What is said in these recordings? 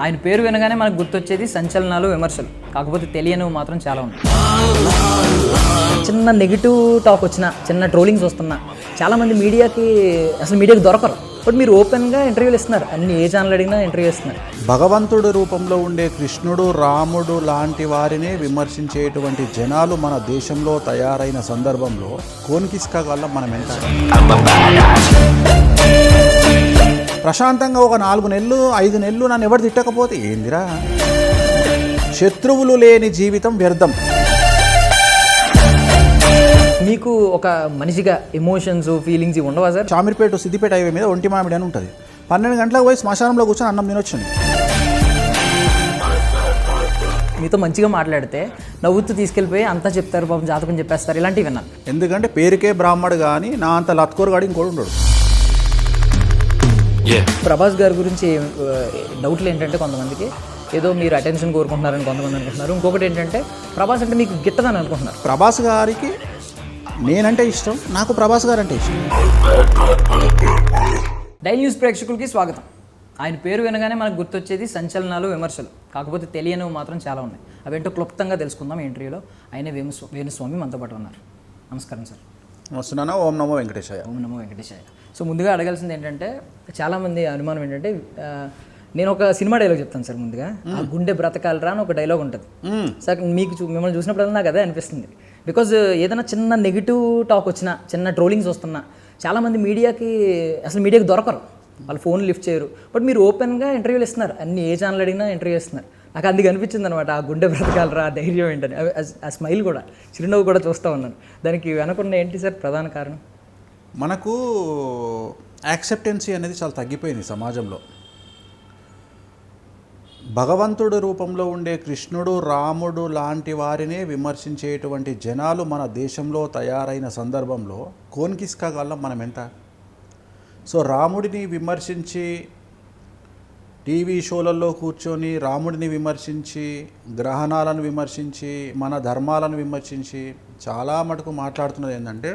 ఆయన పేరు వినగానే మనకు గుర్తొచ్చేది సంచలనాలు, విమర్శలు. కాకపోతే తెలియనివి మాత్రం చాలా ఉన్నాయి. చిన్న నెగిటివ్ టాక్ వచ్చినా, చిన్న ట్రోలింగ్స్ వస్తున్నా చాలామంది మీడియాకి దొరకరు. బట్ మీరు ఓపెన్గా ఇంటర్వ్యూలు ఇస్తున్నారు. అన్ని ఏ ఛానల్ అడిగినా ఇంటర్వ్యూ ఇస్తున్నారు. భగవంతుడి రూపంలో ఉండే కృష్ణుడు, రాముడు లాంటి వారిని విమర్శించేటువంటి జనాలు మన దేశంలో తయారైన సందర్భంలో కోన్కిస్కాగాల్లో మనం ఎంత ప్రశాంతంగా ఒక 4 నెలలు 5 నెలలు నన్ను ఎవరు తిట్టకపోతే ఏందిరా, శత్రువులు లేని జీవితం వ్యర్థం. మీకు ఒక మనిషిగా ఎమోషన్స్, ఫీలింగ్స్ ఉండవా సార్? చామిర్పేట సిద్దిపేట హైవే మీద ఒంటి మామిడి అని ఉంటుంది. 12 గంటలకు పోయి శ్మశానంలో కూర్చొని అన్నం తినొచ్చింది. మీతో మంచిగా మాట్లాడితే నవ్వుతూ తీసుకెళ్ళిపోయి అంతా చెప్తారు, పాపం జాతకం చెప్పేస్తారు, ఇలాంటివి విన్నాను. ఎందుకంటే పేరుకే బ్రాహ్మడు కానీ నా అంత లత్కోరుగాడు ఇంకోటి ఉండడు. ప్రభాస్ గారి గురించి డౌట్లు ఏంటంటే కొంతమందికి ఏదో మీరు అటెన్షన్ కోరుకుంటున్నారని కొంతమంది అనుకుంటున్నారు. ఇంకొకటి ఏంటంటే ప్రభాస్ అంటే మీకు గిట్టదని అనుకుంటున్నారు. ప్రభాస్ గారికి నేనంటే ఇష్టం, నాకు ప్రభాస్ గారు అంటే ఇష్టం. డైలీ న్యూస్ ప్రేక్షకులకి స్వాగతం. ఆయన పేరు వినగానే మనకు గుర్తొచ్చేది సంచలనాలు, విమర్శలు. కాకపోతే తెలియనివి మాత్రం చాలా ఉన్నాయి. అవేంటో క్లుప్తంగా తెలుసుకుందాం ఈ ఇంటర్వ్యూలో. ఆయనే వేణుస్వామి మనతో పాటు ఉన్నారు. నమస్కారం సార్. వస్తున్నానా? ఓం నమో వెంకటేశాయ. ఓం నమో వెంకటేశాయ. సో ముందుగా అడగాల్సింది ఏంటంటే, చాలామంది అనుమానం ఏంటంటే, నేను ఒక సినిమా డైలాగ్ చెప్తాను సార్. ముందుగా ఆ గుండె బ్రతకాలరా అని ఒక డైలాగ్ ఉంటుంది సార్. మిమ్మల్ని చూసినప్పుడల్లా నాకు అదే అనిపిస్తుంది. బికాజ్ ఏదైనా చిన్న నెగిటివ్ టాక్ వచ్చినా, చిన్న ట్రోలింగ్స్ వస్తున్నా చాలామంది మీడియాకి దొరకరు. వాళ్ళు ఫోన్ లిఫ్ట్ చేయరు. బట్ మీరు ఓపెన్గా ఇంటర్వ్యూలు ఇస్తున్నారు. అన్ని ఏ ఛానల్ అడిగినా ఇంటర్వ్యూ ఇస్తున్నారు. నాకు అందుకు అనిపించింది అనమాట, ఆ గుండె బ్రతకాలరా, ఆ ధైర్యం ఏంటని. ఆ స్మైల్ కూడా, చిరునవ్వు కూడా చూస్తూ ఉన్నాను. దానికి వెనకుండా ఏంటి సార్ ప్రధాన కారణం? మనకు యాక్సెప్టెన్సీ అనేది చాలా తగ్గిపోయింది సమాజంలో. భగవంతుడి రూపంలో ఉండే కృష్ణుడు, రాముడు లాంటి వారినే విమర్శించేటువంటి జనాలు మన దేశంలో తయారైన సందర్భంలో కోన్కిస్కాగాల్లో మనం ఎంత. సో రాముడిని విమర్శించి టీవీ షోలలో కూర్చొని రాముడిని విమర్శించి, గ్రహణాలను విమర్శించి, మన ధర్మాలను విమర్శించి చాలా మటుకు మాట్లాడుతున్నది ఏంటంటే,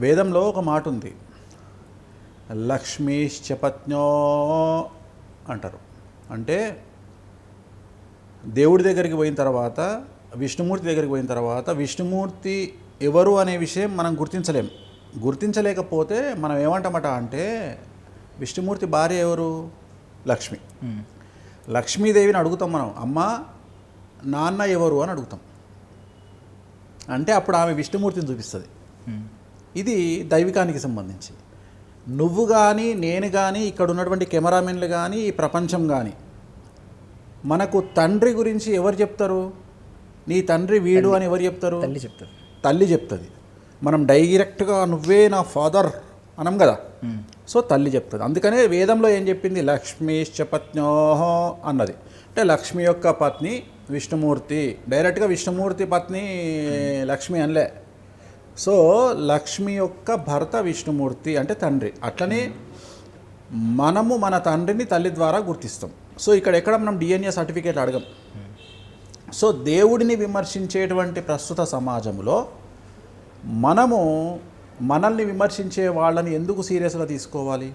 వేదంలో ఒక మాట ఉంది, లక్ష్మీశ్చపత్నో అంటారు. అంటే దేవుడి దగ్గరికి పోయిన తర్వాత, విష్ణుమూర్తి దగ్గరికి పోయిన తర్వాత విష్ణుమూర్తి ఎవరు అనే విషయం మనం గుర్తించలేకపోతే మనం ఏమంటామట అంటే, విష్ణుమూర్తి భార్య ఎవరు? లక్ష్మి. లక్ష్మీదేవిని అడుగుతాం మనం, అమ్మ నాన్న ఎవరు అని అడుగుతాం. అంటే అప్పుడు ఆమె విష్ణుమూర్తిని చూపిస్తుంది. ఇది దైవికానికి సంబంధించి. నువ్వు కానీ, నేను కానీ, ఇక్కడ ఉన్నటువంటి కెమెరామెన్లు కానీ, ఈ ప్రపంచం కానీ, మనకు తండ్రి గురించి ఎవరు చెప్తారు? నీ తండ్రి వీడు అని ఎవరు చెప్తారు? తల్లి చెప్తుంది. మనం డైరెక్ట్గా నువ్వే నా ఫాదర్ అనం కదా. సో తల్లి చెప్తుంది. అందుకనే వేదంలో ఏం చెప్పింది? లక్ష్మీశ్చపత్నోహో అన్నది. అంటే లక్ష్మి యొక్క పత్ని విష్ణుమూర్తి. డైరెక్ట్గా విష్ణుమూర్తి పత్ని లక్ష్మి అనలే. సో లక్ష్మి యొక్క భర్త విష్ణుమూర్తి అంటే తండ్రి. అట్లనే మనము మన తండ్రిని తల్లి ద్వారా గుర్తిస్తాం. సో ఎక్కడ మనం DNA సర్టిఫికేట్ అడగం. సో దేవుడిని విమర్శించేటువంటి ప్రస్తుత సమాజంలో మనము మనల్ని విమర్శించే వాళ్ళని ఎందుకు సీరియస్గా తీసుకోవాలి?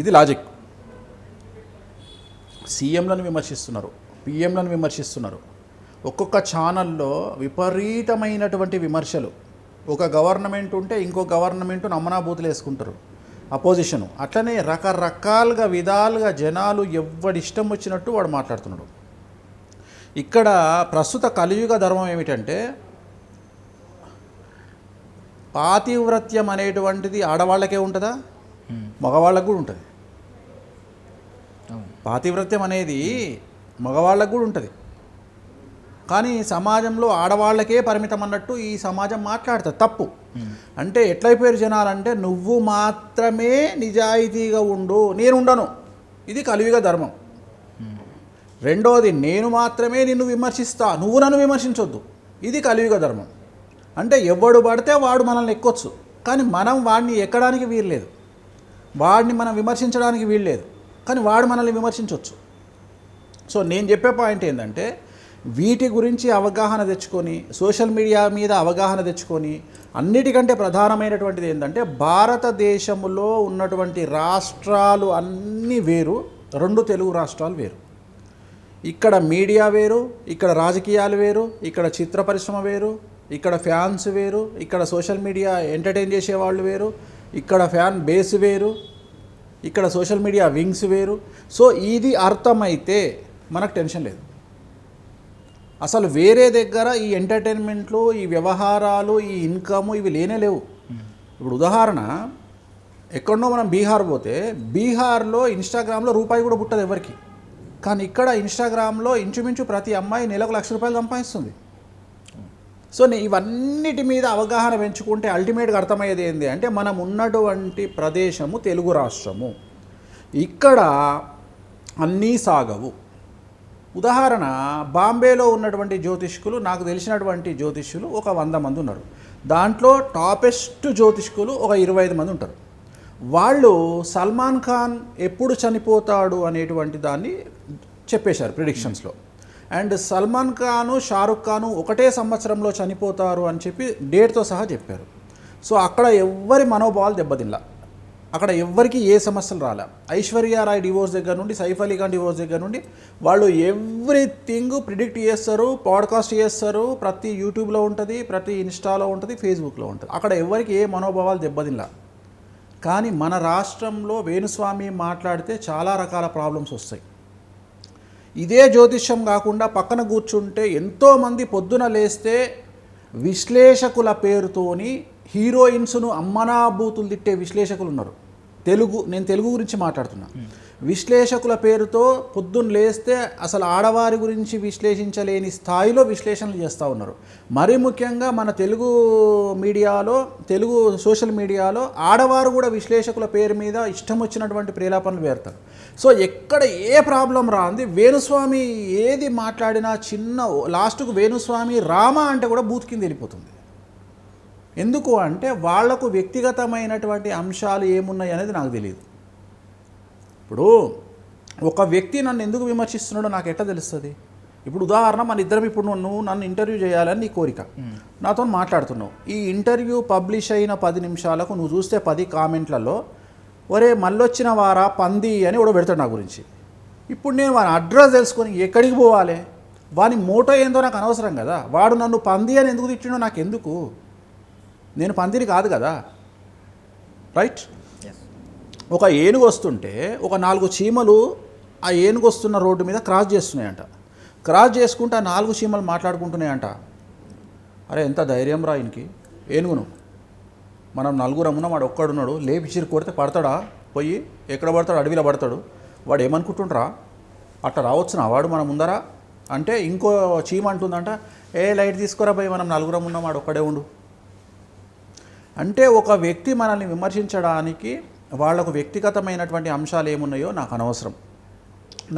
ఇది లాజిక్. సీఎంలను విమర్శిస్తున్నారు, పిఎంలను విమర్శిస్తున్నారు. ఒక్కొక్క ఛానల్లో విపరీతమైనటువంటి విమర్శలు. ఒక గవర్నమెంట్ ఉంటే ఇంకో గవర్నమెంట్ నమ్మనాబూతులు వేసుకుంటారు అపోజిషను. అట్లనే రకరకాలుగా విధాలుగా జనాలు ఎవడిష్టం వచ్చినట్టు వాడు మాట్లాడుతున్నాడు. ఇక్కడ ప్రస్తుత కలియుగ ధర్మం ఏమిటంటే, పాతివ్రత్యం అనేటువంటిది ఆడవాళ్ళకే ఉంటుందా? మగవాళ్ళకు కూడా ఉంటుంది. పాతివ్రత్యం అనేది మగవాళ్ళకు కూడా ఉంటుంది. కానీ సమాజంలో ఆడవాళ్ళకే పరిమితం అన్నట్టు ఈ సమాజం మాట్లాడుతుంది. తప్పు. అంటే ఎట్లయిపోయారు జనాలంటే, నువ్వు మాత్రమే నిజాయితీగా ఉండు, నేను ఉండను. ఇది కలియుగ ధర్మం. రెండోది, నేను మాత్రమే నిన్ను విమర్శిస్తా, నువ్వు నన్ను విమర్శించొద్దు. ఇది కలియుగ ధర్మం. అంటే ఎవడు పడితే వాడు మనల్ని ఎక్కొచ్చు, కానీ మనం వాడిని ఎక్కడానికి వీల్లేదు. వాడిని మనం విమర్శించడానికి వీల్లేదు, కానీ వాడు మనల్ని విమర్శించవచ్చు. సో నేను చెప్పే పాయింట్ ఏంటంటే, వీటి గురించి అవగాహన తెచ్చుకొని సోషల్ మీడియా మీద అవగాహన తెచ్చుకొని అన్నిటికంటే ప్రధానమైనటువంటిది ఏంటంటే భారతదేశంలో ఉన్నటువంటి రాష్ట్రాలు అన్నీ వేరు, 2 తెలుగు రాష్ట్రాలు వేరు. ఇక్కడ మీడియా వేరు, ఇక్కడ రాజకీయాలు వేరు, ఇక్కడ చిత్ర పరిశ్రమ వేరు, ఇక్కడ ఫ్యాన్స్ వేరు, ఇక్కడ సోషల్ మీడియా ఎంటర్టైన్ చేసేవాళ్ళు వేరు, ఇక్కడ ఫ్యాన్ బేస్ వేరు, ఇక్కడ సోషల్ మీడియా వింగ్స్ వేరు. సో ఇది అర్థమైతే మనకు టెన్షన్ లేదు. అసలు వేరే దగ్గర ఈ ఎంటర్టైన్మెంట్లు, ఈ వ్యవహారాలు, ఈ ఇన్కమ్ ఇవి లేనే లేవు. ఇప్పుడు ఉదాహరణ, ఎక్కడనో మనం బీహార్ పోతే బీహార్లో ఇన్స్టాగ్రామ్లో రూపాయి కూడా పుట్టదు ఎవరికి. కానీ ఇక్కడ ఇన్స్టాగ్రామ్లో ఇంచుమించు ప్రతి అమ్మాయి నెలకు ₹1,00,000 సంపాదిస్తుంది. సో ఇవన్నిటి మీద అవగాహన పెంచుకుంటే అల్టిమేట్గా అర్థమయ్యేది ఏంటి అంటే మనం ఉన్నటువంటి ప్రదేశము తెలుగు రాష్ట్రము, ఇక్కడ అన్నీ సాగవు. ఉదాహరణ, బాంబేలో ఉన్నటువంటి జ్యోతిష్కులు, నాకు తెలిసినటువంటి జ్యోతిష్యులు ఒక 100 మంది ఉన్నారు. దాంట్లో టాపెస్ట్ జ్యోతిష్కులు ఒక 25 మంది ఉంటారు. వాళ్ళు సల్మాన్ ఖాన్ ఎప్పుడు చనిపోతాడు అనేటువంటి దాన్ని చెప్పేశారు ప్రిడిక్షన్స్లో. అండ్ సల్మాన్ ఖాను, షారుఖ్ ఖాను ఒకటే సంవత్సరంలో చనిపోతారు అని చెప్పి డేట్తో సహా చెప్పారు. సో అక్కడ ఎవ్వరి మనోభావాలు దెబ్బతినలా, అక్కడ ఎవ్వరికి ఏ సమస్యలు రాలే. ఐశ్వర్య రాయ్ డివోర్స్ దగ్గర నుండి, సైఫ్ అలీ ఖాన్ డివోర్స్ దగ్గర నుండి వాళ్ళు ఎవ్రీథింగ్ ప్రిడిక్ట్ చేస్తారు, పాడ్కాస్ట్ చేస్తారు, ప్రతి యూట్యూబ్లో ఉంటుంది, ప్రతి ఇన్స్టాలో ఉంటుంది, ఫేస్బుక్లో ఉంటుంది. అక్కడ ఎవ్వరికి ఏ మనోభావాలు దెబ్బతినలా. కానీ మన రాష్ట్రంలో వేణుస్వామి మాట్లాడితే చాలా రకాల ప్రాబ్లమ్స్ వస్తాయి. ఇదే జ్యోతిష్యం కాకుండా పక్కన కూర్చుంటే ఎంతోమంది పొద్దున లేస్తే విశ్లేషకుల పేరుతోని హీరోయిన్స్ను అమ్మనాభూతులు తిట్టే విశ్లేషకులు ఉన్నారు. నేను తెలుగు గురించి మాట్లాడుతున్నా. విశ్లేషకుల పేరుతో పొద్దున్న లేస్తే అసలు ఆడవారి గురించి విశ్లేషించలేని స్థాయిలో విశ్లేషణలు చేస్తూ ఉన్నారు. మరీ ముఖ్యంగా మన తెలుగు మీడియాలో, తెలుగు సోషల్ మీడియాలో ఆడవారు కూడా విశ్లేషకుల పేరు మీద ఇష్టం వచ్చినటువంటి ప్రేలాపనలు వేరుతారు. సో ఎక్కడ ఏ ప్రాబ్లం రాంది, వేణుస్వామి ఏది మాట్లాడినా చిన్న లాస్ట్కు వేణుస్వామి రామ అంటే కూడా బూత్ కింద వెళ్ళిపోతుంది. ఎందుకు అంటే వాళ్లకు వ్యక్తిగతమైనటువంటి అంశాలు ఏమున్నాయి అనేది నాకు తెలియదు. ఇప్పుడు ఒక వ్యక్తి నన్ను ఎందుకు విమర్శిస్తున్నాడో నాకు ఎట్లా తెలుస్తుంది? ఇప్పుడు ఉదాహరణ, మన ఇద్దరం ఇప్పుడు నువ్వు నన్ను ఇంటర్వ్యూ చేయాలని నీ కోరిక, నాతో మాట్లాడుతున్నావు. ఈ ఇంటర్వ్యూ పబ్లిష్ అయిన 10 నిమిషాలకు నువ్వు చూస్తే 10 కామెంట్లలో ఒరే మళ్ళొచ్చిన వారా పంది అని కూడా పెడతాడు నా గురించి. ఇప్పుడు నేను వాని అడ్రస్ తెలుసుకొని ఎక్కడికి పోవాలి, వాని మోటో ఏందో నాకు అనవసరం కదా. వాడు నన్ను పంది అని ఎందుకు తిట్టినో నాకు ఎందుకు? నేను పందిని కాదు కదా, రైట్? ఒక ఏనుగు వస్తుంటే ఒక 4 చీమలు ఆ ఏనుగు వస్తున్న రోడ్డు మీద క్రాస్ చేస్తున్నాయంట. క్రాస్ చేసుకుంటే ఆ 4 చీమలు మాట్లాడుకుంటున్నాయంట, అరే ఎంత ధైర్యం రా ఈయనకి, ఏనుగును మనం 4 ఉన్నాం, వాడు ఒక్కడున్నాడు, లేపిచిరి కొడితే పడతాడా, పోయి ఎక్కడ పడతాడు, అడవిలో పడతాడు, వాడు ఏమనుకుంటుండ్రా, అట్లా రావచ్చునా వాడు మన ముందరా అంటే ఇంకో చీమ అంటుందంట, ఏ లైట్ తీసుకోరా పోయి మనం 4 ఉన్నాం, వాడు ఒక్కడే ఉండు. అంటే ఒక వ్యక్తి మనల్ని విమర్శించడానికి వాళ్లకు వ్యక్తిగతమైనటువంటి అంశాలు ఏమున్నాయో నాకు అనవసరం,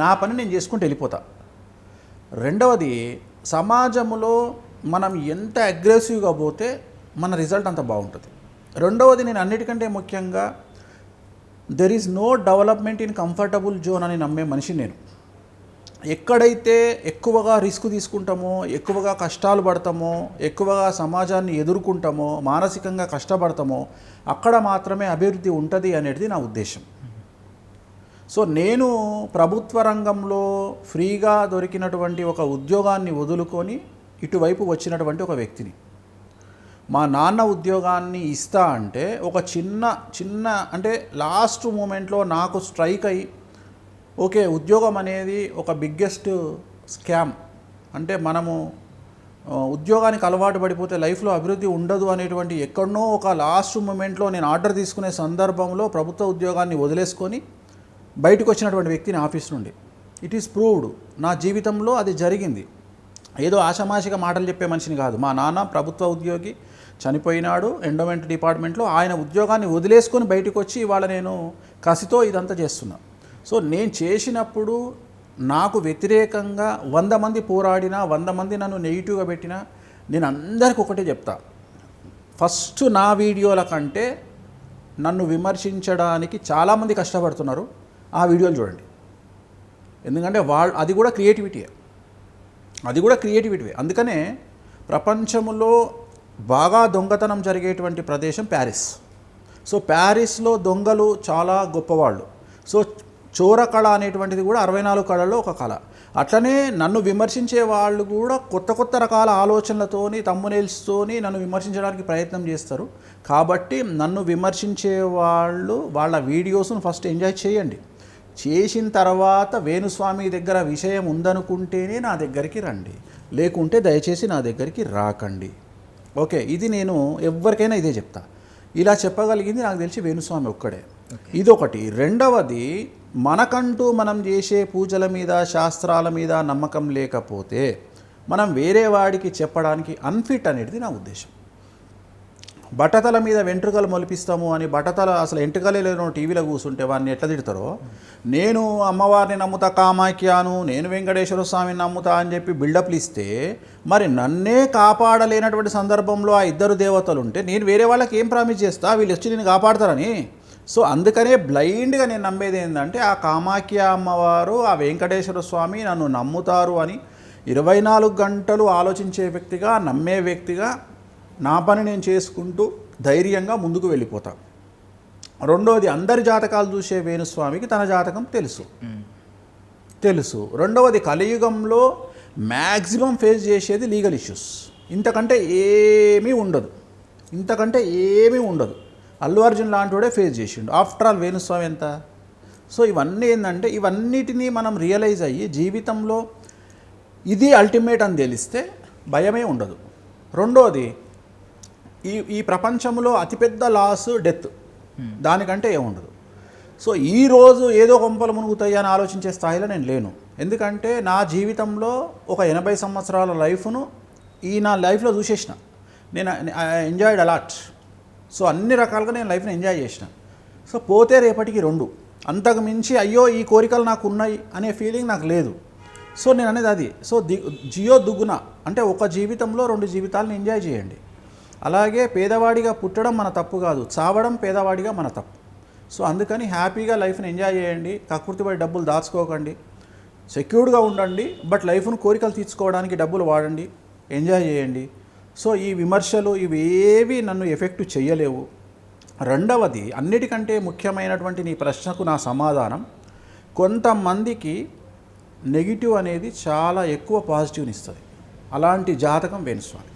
నా పని నేను చేసుకుంటూ వెళ్ళిపోతా. రెండవది, సమాజంలో మనం ఎంత అగ్రెసివ్గా పోతే మన రిజల్ట్ అంత బాగుంటుంది. రెండవది, నేను అన్నిటికంటే ముఖ్యంగా there is no development in comfortable zone అని నమ్మే మనిషి నేను. ఎక్కడైతే ఎక్కువగా రిస్క్ తీసుకుంటామో, ఎక్కువగా కష్టాలు పడతామో, ఎక్కువగా సమాజాన్ని ఎదుర్కొంటామో, మానసికంగా కష్టపడతామో అక్కడ మాత్రమే అభివృద్ధి ఉంటుంది అనేది నా ఉద్దేశం. సో నేను ప్రభుత్వ రంగంలో ఫ్రీగా దొరికినటువంటి ఒక ఉద్యోగాన్ని వదులుకొని ఇటువైపు వచ్చినటువంటి ఒక వ్యక్తిని. మా నాన్న ఉద్యోగాన్ని ఇస్తా అంటే ఒక చిన్న అంటే లాస్ట్ మూమెంట్లో నాకు స్ట్రైక్ అయ్యి, ఓకే ఉద్యోగం అనేది ఒక బిగ్గెస్ట్ స్కామ్, అంటే మనము ఉద్యోగానికి అలవాటు పడిపోతే లైఫ్లో అభివృద్ధి ఉండదు అనేటువంటి ఎక్కడనో ఒక లాస్ట్ మూమెంట్లో నేను ఆర్డర్ తీసుకునే సందర్భంలో ప్రభుత్వ ఉద్యోగాన్ని వదిలేసుకొని బయటకు వచ్చినటువంటి వ్యక్తిని ఆఫీస్ నుండి. ఇట్ ఈస్ ప్రూవ్డ్, నా జీవితంలో అది జరిగింది. ఏదో ఆషామాషిగా మాటలు చెప్పే మనిషిని కాదు. మా నాన్న ప్రభుత్వ ఉద్యోగి, చనిపోయినాడు ఎండోమెంట్ డిపార్ట్మెంట్లో. ఆయన ఉద్యోగాన్ని వదిలేసుకొని బయటకు వచ్చి ఇవాళ నేను కసితో ఇదంతా చేస్తున్నా. సో నేను చేసినప్పుడు నాకు వ్యతిరేకంగా 100 మంది పోరాడినా, 100 మంది నన్ను నెగిటివ్గా పెట్టినా, నేను అందరికీ ఒకటే చెప్తా, ఫస్ట్ నా వీడియోల కంటే నన్ను విమర్శించడానికి చాలామంది కష్టపడుతున్నారు, ఆ వీడియోలు చూడండి. ఎందుకంటే అది కూడా క్రియేటివిటీయే. అది కూడా క్రియేటివిటీ. అందుకనే ప్రపంచంలో బాగా దొంగతనం జరిగేటువంటి ప్రదేశం ప్యారిస్. సో ప్యారిస్లో దొంగలు చాలా గొప్పవాళ్ళు. సో చోర కళ అనేటువంటిది కూడా 64 కళల్లో ఒక కళ. అట్లనే నన్ను విమర్శించే వాళ్ళు కూడా కొత్త కొత్త రకాల ఆలోచనలతోని తమ్మునేల్స్తోని నన్ను విమర్శించడానికి ప్రయత్నం చేస్తారు. కాబట్టి నన్ను విమర్శించే వాళ్ళు వాళ్ళ వీడియోస్ను ఫస్ట్ ఎంజాయ్ చేయండి. చేసిన తర్వాత వేణుస్వామి దగ్గర విషయం ఉందనుకుంటేనే నా దగ్గరికి రండి, లేకుంటే దయచేసి నా దగ్గరికి రాకండి. ఓకే, ఇది నేను ఎవరికైనా ఇదే చెప్తా. ఇలా చెప్పగలిగింది నాకు తెలిసి వేణుస్వామి ఒక్కడే. ఇదొకటి. రెండవది, మనకంటూ మనం చేసే పూజల మీద శాస్త్రాల మీద నమ్మకం లేకపోతే మనం వేరే వాడికి చెప్పడానికి అన్ఫిట్ అనేది నా ఉద్దేశం. బట్టతల మీద వెంట్రుకలు మొలిపిస్తాము అని బట్టతల అసలు ఎంట్రుకలే లేదో టీవీలో కూర్చుంటే వాడిని ఎట్లా తిడతారో, నేను అమ్మవారిని నమ్ముతా కామాఖ్యాను, నేను వెంకటేశ్వర స్వామిని నమ్ముతా అని చెప్పి బిల్డప్లు ఇస్తే మరి నన్నే కాపాడలేనటువంటి సందర్భంలో ఆ ఇద్దరు దేవతలు ఉంటే నేను వేరే వాళ్ళకి ఏం ప్రామిస్ చేస్తా వీళ్ళు వచ్చి నేను కాపాడతారని. సో అందుకనే బ్లైండ్గా నేను నమ్మేది ఏంటంటే ఆ కామాఖ్య అమ్మవారు ఆ వెంకటేశ్వర స్వామి నన్ను నమ్ముతారు అని 24 గంటలు ఆలోచించే వ్యక్తిగా, నమ్మే వ్యక్తిగా నా పని నేను చేసుకుంటూ ధైర్యంగా ముందుకు వెళ్ళిపోతా. రెండవది, అందరి జాతకాలు చూసే వేణుస్వామికి తన జాతకం తెలుసు. రెండవది, కలియుగంలో మ్యాక్సిమం ఫేస్ చేసేది లీగల్ ఇష్యూస్. ఇంతకంటే ఏమీ ఉండదు. అల్లు అర్జున్ లాంటివాడే ఫేస్ చేసిండు. ఆఫ్టర్ ఆల్ వేణుస్వామి ఎంత. సో ఇవన్నీ ఏంటంటే ఇవన్నిటినీ మనం రియలైజ్ అయ్యి జీవితంలో ఇది అల్టిమేట్ అని తెలిస్తే భయమే ఉండదు. రెండోది, ఈ ప్రపంచంలో అతిపెద్ద లాస్ డెత్, దానికంటే ఏముండదు. సో ఈరోజు ఏదో కొంపలు మునుగుతాయి అని ఆలోచించే స్థాయిలో నేను లేను. ఎందుకంటే నా జీవితంలో ఒక 80 సంవత్సరాల లైఫ్ను నా లైఫ్లో చూసేసిన. నేను ఎంజాయ్డ్ అలాట్. సో అన్ని రకాలుగా నేను లైఫ్ని ఎంజాయ్ చేసిన. సో పోతే రేపటికి 2, అంతకు మించి అయ్యో ఈ కోరికలు నాకు ఉన్నాయి అనే ఫీలింగ్ నాకు లేదు. సో నేను అనేది అది. సో జియో దుగ్గున అంటే ఒక జీవితంలో 2 జీవితాలను ఎంజాయ్ చేయండి. అలాగే పేదవాడిగా పుట్టడం మన తప్పు కాదు, చావడం పేదవాడిగా మన తప్పు. సో అందుకని హ్యాపీగా లైఫ్ని ఎంజాయ్ చేయండి. కక్కుర్తిపడి డబ్బులు దాచుకోకండి, సెక్యూర్డ్గా ఉండండి. బట్ లైఫ్ను కోరికలు తీర్చుకోవడానికి డబ్బులు వాడండి, ఎంజాయ్ చేయండి. సో ఈ విమర్శలు ఇవేవి నన్ను ఎఫెక్ట్ చేయలేవు. రెండవది, అన్నిటికంటే ముఖ్యమైనటువంటి నీ ప్రశ్నకు నా సమాధానం, కొంతమందికి నెగిటివ్ అనేది చాలా ఎక్కువ పాజిటివ్ని ఇస్తుంది. అలాంటి జాతకం వేణుస్వామి.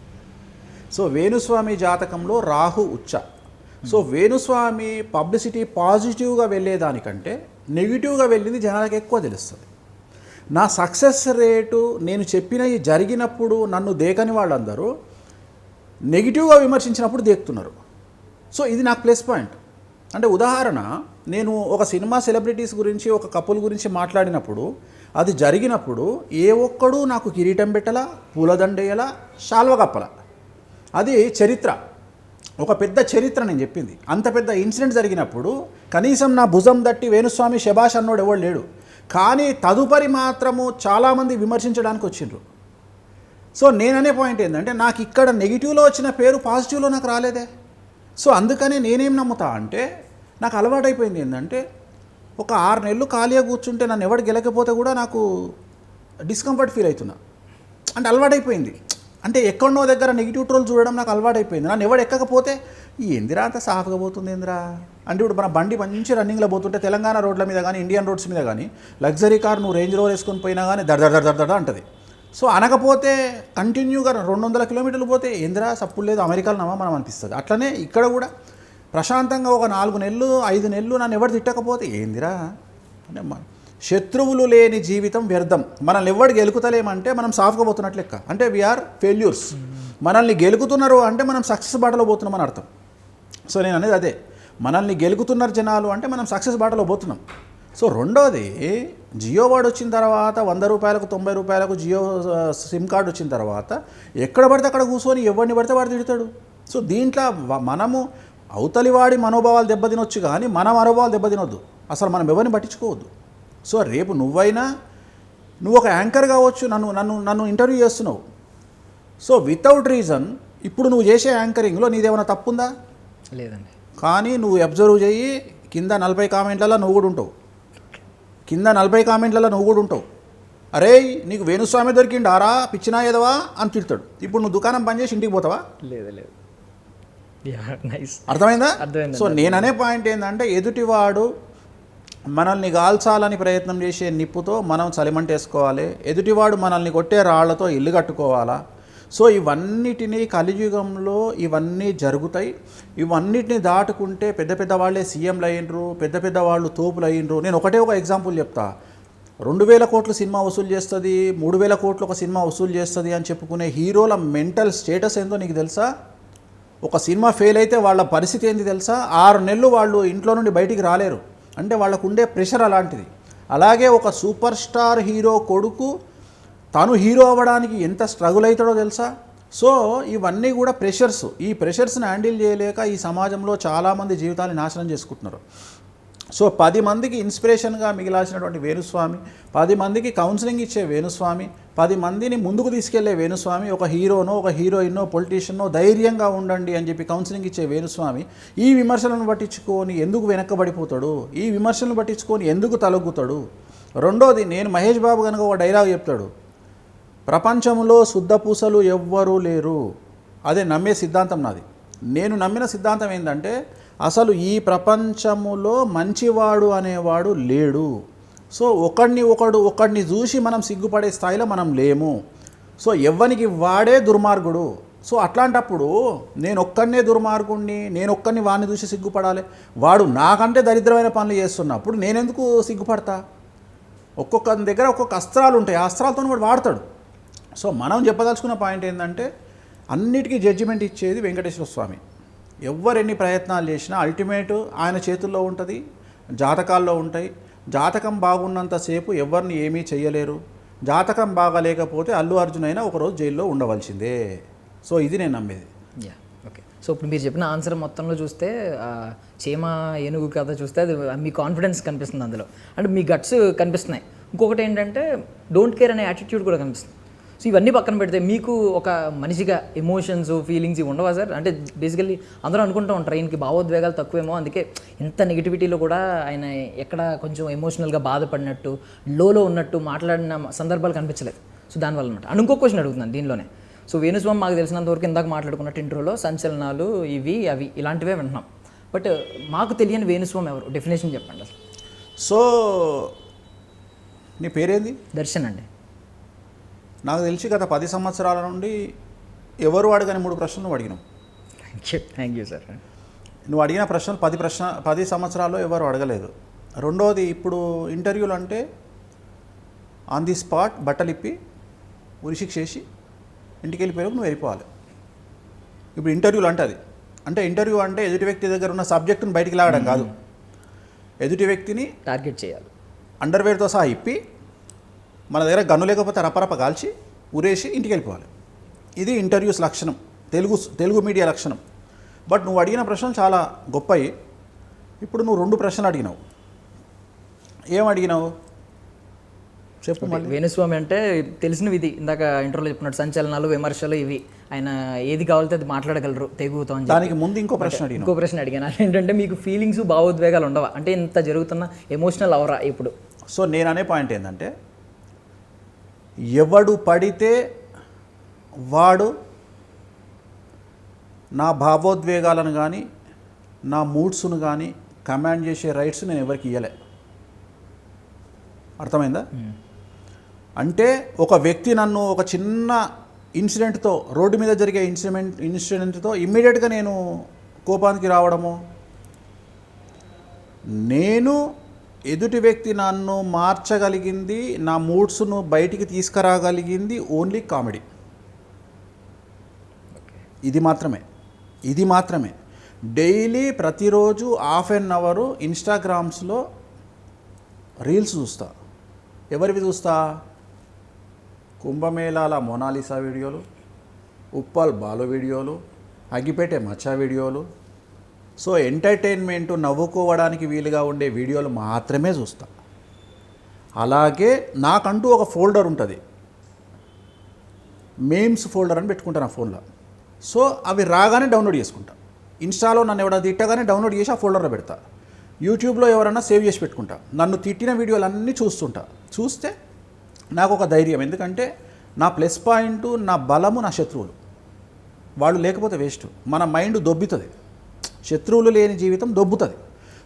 సో వేణుస్వామి జాతకంలో రాహు ఉచ్చ. సో వేణుస్వామి పబ్లిసిటీ పాజిటివ్గా వెళ్ళేదానికంటే నెగిటివ్గా వెళ్ళింది జనాలకు ఎక్కువ తెలుస్తుంది. నా సక్సెస్ రేటు నేను చెప్పినవి జరిగినప్పుడు నన్ను దేకని వాళ్ళందరూ నెగిటివ్గా విమర్శించినప్పుడు దేకుతున్నారు. సో ఇది నాకు ప్లస్ పాయింట్. అంటే ఉదాహరణ, నేను ఒక సినిమా సెలబ్రిటీస్ గురించి ఒక కపుల్ గురించి మాట్లాడినప్పుడు అది జరిగినప్పుడు ఏ ఒక్కడూ నాకు కిరీటం పెట్టలా, పూలదండేయలా, శాల్వ కప్పల. అది చరిత్ర, ఒక పెద్ద చరిత్ర నేను చెప్పింది. అంత పెద్ద ఇన్సిడెంట్ జరిగినప్పుడు కనీసం నా భుజం దట్టి వేణుస్వామి శభాష్ అన్నోడు ఎవడు లేడు. కానీ తదుపరి మాత్రము చాలామంది విమర్శించడానికి వచ్చిండ్రు. సో నేననే పాయింట్ ఏంటంటే నాకు ఇక్కడ నెగిటివ్లో వచ్చిన పేరు పాజిటివ్లో నాకు రాలేదే. సో అందుకనే నేనేం నమ్ముతా అంటే నాకు అలవాటైపోయింది ఏంటంటే ఒక 6 నెలలు ఖాళీగా కూర్చుంటే నన్ను ఎవడు గెలకపోతే కూడా నాకు డిస్కంఫర్ట్ ఫీల్ అవుతున్నా. అంటే అలవాటైపోయింది. అంటే ఎక్కడనో దగ్గర నెగిటివ్ ట్రోల్ చూడడం నాకు అలవాటైపోయింది. నన్ను ఎవడు ఎక్కకపోతే ఏందిరా అంత సాఫ్గా పోతుంది ఏందిరా అంటే, ఇప్పుడు మన బండి మంచి రన్నింగ్లో పోతుంటే తెలంగాణ రోడ్ల మీద కానీ ఇండియన్ రోడ్స్ మీద కానీ లగ్జరీ కార్ నువ్వు రేంజ్ రోవర్ వేసుకొని పోయినా కానీ దడ అంటది. సో అనకపోతే కంటిన్యూగా 200 కిలోమీటర్లు పోతే ఏందిరా సప్పుడు లేదు అమెరికాలో నమ్మా మనం అనిపిస్తుంది. అట్లనే ఇక్కడ కూడా ప్రశాంతంగా ఒక 4 నెలలు 5 నెలలు నన్ను ఎవరు తిట్టకపోతే ఏందిరా అంటే శత్రువులు లేని జీవితం వ్యర్థం. మనల్ని ఎవరు గెలుకుతలేమంటే మనం సాఫ్గా పోతున్నట్లు లెక్క. అంటే వీఆర్ ఫెయిల్యూర్స్. మనల్ని గెలుకుతున్నారు అంటే మనం సక్సెస్ బాటలో పోతున్నామని అర్థం. సో నేను అనేది అదే, మనల్ని గెలుకుతున్నారు జనాలు అంటే మనం సక్సెస్ బాటలో పోతున్నాం. సో రెండోది, జియో వాడు వచ్చిన తర్వాత 100 రూపాయలకు 90 రూపాయలకు జియో సిమ్ కార్డు వచ్చిన తర్వాత ఎక్కడ పడితే అక్కడ కూర్చొని ఎవరిని పడితే వాడు తిడతాడు. సో దీంట్లో మనము అవతలి వాడి మనోభావాలు దెబ్బతినొచ్చు కానీ మన మనోభావాలు దెబ్బతినొద్దు. అసలు మనం ఎవరిని పట్టించుకోవద్దు. సో రేపు నువ్వు ఒక యాంకర్ కావచ్చు, నన్ను ఇంటర్వ్యూ చేస్తున్నావు. సో వితౌట్ రీజన్ ఇప్పుడు నువ్వు చేసే యాంకరింగ్లో నీదేమైనా తప్పుందా? లేదండి. కానీ నువ్వు అబ్జర్వ్ చేయి, కింద 40 కామెంట్లలో నువ్వు కూడా ఉంటావు. అరే నీకు వేణుస్వామి దొరికిండారా పిచ్చినా ఏదవా అని తిడతాడు. ఇప్పుడు నువ్వు దుకాణం బంద్ చేసి ఇంటికి పోతావా? లేదు నైస్, అర్థమైందా? అర్థమైంది. సో నేననే పాయింట్ ఏంటంటే ఎదుటివాడు మనల్ని గాల్చాలని ప్రయత్నం చేసే నిప్పుతో మనం చలిమంటేసుకోవాలి, ఎదుటివాడు మనల్ని కొట్టే రాళ్లతో ఇల్లు కట్టుకోవాలా. సో ఇవన్నిటినీ కలియుగంలో ఇవన్నీ జరుగుతాయి. ఇవన్నిటిని దాటుకుంటే పెద్ద పెద్ద వాళ్ళే సీఎంలు అయ్యిండ్రు, పెద్ద పెద్ద వాళ్ళు తోపులు అయ్యిండ్రు. నేను ఒక ఎగ్జాంపుల్ చెప్తా. 2000 కోట్లు సినిమా వసూలు చేస్తుంది, 3000 కోట్లు ఒక సినిమా వసూలు చేస్తుంది అని చెప్పుకునే హీరోల మెంటల్ స్టేటస్ ఏందో నీకు తెలుసా? ఒక సినిమా ఫెయిల్ అయితే వాళ్ళ పరిస్థితి ఏంది తెలుసా? 6 నెలలు వాళ్ళు ఇంట్లో నుండి బయటికి రాలేరు. అంటే వాళ్ళకు ఉండే ప్రెషర్ అలాంటిది. అలాగే ఒక సూపర్ స్టార్ హీరో కొడుకు తను హీరో అవ్వడానికి ఎంత స్ట్రగుల్ అవుతాడో తెలుసా? సో ఇవన్నీ కూడా ప్రెషర్స్. ఈ ప్రెషర్స్ని హ్యాండిల్ చేయలేక ఈ సమాజంలో చాలామంది జీవితాన్ని నాశనం చేసుకుంటున్నారు. సో 10 మందికి ఇన్స్పిరేషన్గా మిగిలాల్సినటువంటి వేణుస్వామి, 10 మందికి కౌన్సిలింగ్ ఇచ్చే వేణుస్వామి, 10 మందిని ముందుకు తీసుకెళ్లే వేణుస్వామి, ఒక హీరోనో ఒక హీరోయిన్నో పొలిటీషియన్నో ధైర్యంగా ఉండండి అని చెప్పి కౌన్సిలింగ్ ఇచ్చే వేణుస్వామి ఈ విమర్శలను పట్టించుకొని ఎందుకు వెనక్కబడిపోతాడు? ఈ విమర్శలను పట్టించుకొని ఎందుకు తలొగ్గుతాడు? రెండోది, నేను మహేష్ బాబు కనుక ఒక డైలాగ్ చెప్తాడు, ప్రపంచంలో శుద్ధపూసలు ఎవ్వరూ లేరు. అదే నమ్మే సిద్ధాంతం నాది. నేను నమ్మిన సిద్ధాంతం ఏంటంటే అసలు ఈ ప్రపంచములో మంచివాడు అనేవాడు లేడు. సో ఒకడిని చూసి మనం సిగ్గుపడే స్థాయిలో మనం లేము. సో ఎవ్వనికి వాడే దుర్మార్గుడు. సో అట్లాంటప్పుడు నేను ఒక్కడనే దుర్మార్గుడిని, నేను ఒక్కడిని వాడిని చూసి సిగ్గుపడాలి? వాడు నాకంటే దరిద్రమైన పనులు చేస్తున్నప్పుడు నేనెందుకు సిగ్గుపడతా? ఒక్కొక్క దగ్గర ఒక్కొక్క అస్త్రాలు ఉంటాయి, ఆ అస్త్రాలతో వాడు వాడతాడు. సో మనం చెప్పదలుచుకున్న పాయింట్ ఏంటంటే అన్నిటికీ జడ్జిమెంట్ ఇచ్చేది వెంకటేశ్వర స్వామి. ఎవ్వరెన్ని ప్రయత్నాలు చేసినా అల్టిమేట్ ఆయన చేతుల్లో ఉంటుంది, జాతకాల్లో ఉంటాయి. జాతకం బాగున్నంతసేపు ఎవరిని ఏమీ చేయలేరు. జాతకం బాగాలేకపోతే అల్లు అర్జున్ అయినా ఒకరోజు జైల్లో ఉండవలసిందే. సో ఇది నేను నమ్మేది. ఓకే. సో ఇప్పుడు మీరు చెప్పిన ఆన్సర్ మొత్తంలో చూస్తే చీమ ఏనుగు కథ చూస్తే అది మీ కాన్ఫిడెన్స్ కనిపిస్తుంది అందులో, అంటే మీ గట్స్ కనిపిస్తున్నాయి. ఇంకొకటి ఏంటంటే డోంట్ కేర్ అనే యాటిట్యూడ్ కూడా కనిపిస్తుంది. సో ఇవన్నీ పక్కన పెడితే మీకు ఒక మనిషిగా ఎమోషన్స్ ఫీలింగ్స్ ఇవి ఉండవా సార్? అంటే బేసికల్లీ అందరూ అనుకుంటూ ఉంటారు ఈయనకి భావోద్వేగాలు తక్కువేమో, అందుకే ఇంత నెగిటివిటీలో కూడా ఆయన ఎక్కడ కొంచెం ఎమోషనల్గా బాధపడినట్టు లోలో ఉన్నట్టు మాట్లాడిన సందర్భాలు కనిపించలేదు. సో దానివల్ల అనమాట. అండ్ ఇంకో క్వశ్చన్ అడుగుతున్నాను దీనిలోనే. సో వేణుస్వామి మాకు తెలిసినంతవరకు ఇందాక మాట్లాడుకున్నట్టు ఇంట్రోలో సంచలనాలు ఇవి అవి ఇలాంటివే వింటున్నాం. బట్ మాకు తెలియని వేణుస్వామి ఎవరు? డెఫినేషన్ చెప్పండి అసలు. సో నీ పేరేంది? దర్శన్ అండి. నాకు తెలిసి గత 10 సంవత్సరాల నుండి ఎవరు అడగని 3 ప్రశ్నలు అడిగినావు. Thank you sir. నువ్వు అడిగిన ప్రశ్నలు 10 సంవత్సరాల్లో ఎవరు అడగలేదు. రెండోది, ఇప్పుడు ఇంటర్వ్యూలు అంటే ఆన్ ది స్పాట్ బట్టలిప్పి ఉరిశిక్ష చేసి ఇంటికి వెళ్ళిపోయావు, నువ్వు వెళ్ళిపోవాలి. ఇప్పుడు ఇంటర్వ్యూలు అంటే అది అంటే ఇంటర్వ్యూ అంటే ఎదుటి వ్యక్తి దగ్గర ఉన్న సబ్జెక్టును బయటికి లాగడం కాదు, ఎదుటి వ్యక్తిని టార్గెట్ చేయాలి. అండర్వేర్తో సహా ఇప్పి మన దగ్గర గన్ను లేకపోతే రపరప కాల్చి ఉరేసి ఇంటికి వెళ్ళిపోవాలి. ఇది ఇంటర్వ్యూస్ లక్షణం, తెలుగు మీడియా లక్షణం. బట్ నువ్వు అడిగిన ప్రశ్నలు చాలా గొప్పవి. ఇప్పుడు నువ్వు 2 ప్రశ్నలు అడిగినావు. ఏం అడిగినావు చెప్పు. మళ్ళీ వేణుస్వామి అంటే తెలిసిన విధి, ఇందాక ఇంటర్వ్యూలో చెప్పినట్టు సంచలనాలు విమర్శలు ఇవి ఆయన ఏది కావాలితే అది మాట్లాడగలరు తెగుతో అని. దానికి ముందు ఇంకో ప్రశ్న అడిగాను. ఏంటంటే మీకు ఫీలింగ్స్ భావోద్వేగాలు ఉండవా? అంటే ఇంత జరుగుతున్న ఎమోషనల్ అవరా ఇప్పుడు? సో నేను అనే పాయింట్ ఏంటంటే ఎవడు పడితే వాడు నా భావోద్వేగాలను కానీ నా మూడ్స్ను కానీ కమాండ్ చేసే రైట్స్ నేను ఎవరికి ఇవ్వలే. అర్థమైందా? అంటే ఒక వ్యక్తి నన్ను ఒక చిన్న ఇన్సిడెంట్తో, రోడ్డు మీద జరిగే ఇన్సిడెంట్తో ఇమ్మీడియట్గా నేను కోపానికి రావడము, నేను ఎదుటి వ్యక్తి నన్ను మార్చగలిగింది, నా మూడ్స్ను బయటికి తీసుకురాగలిగింది ఓన్లీ కామెడీ. ఇది మాత్రమే. డైలీ ప్రతిరోజు ½ అవర్ ఇన్స్టాగ్రామ్స్లో రీల్స్ చూస్తా. ఎవరివి చూస్తా? కుంభమేళాల మొనాలిసా వీడియోలు, ఉప్పల్ బాలు వీడియోలు, అగ్గిపేటే మచ్చా వీడియోలు. సో ఎంటర్టైన్మెంట్, నవ్వుకోవడానికి వీలుగా ఉండే వీడియోలు మాత్రమే చూస్తా. అలాగే నాకంటూ ఒక ఫోల్డర్ ఉంటుంది, మేమ్స్ ఫోల్డర్ అని పెట్టుకుంటా నా ఫోన్లో. సో అవి రాగానే డౌన్లోడ్ చేసుకుంటా. ఇన్స్టాలో నన్ను ఎవరైనా తిట్టగానే డౌన్లోడ్ చేసి ఆ ఫోల్డర్లో పెడతా. యూట్యూబ్లో ఎవరైనా సేవ్ చేసి పెట్టుకుంటా. నన్ను తిట్టిన వీడియోలు అన్నీ చూస్తుంటా. చూస్తే నాకు ఒక ధైర్యం, ఎందుకంటే నా ప్లస్ పాయింట్, నా బలము నా శత్రువులు. వాళ్ళు లేకపోతే వేస్ట్. మన మైండ్ దొబ్బుతుంది, శత్రువులు లేని జీవితం దొబ్బుతుంది.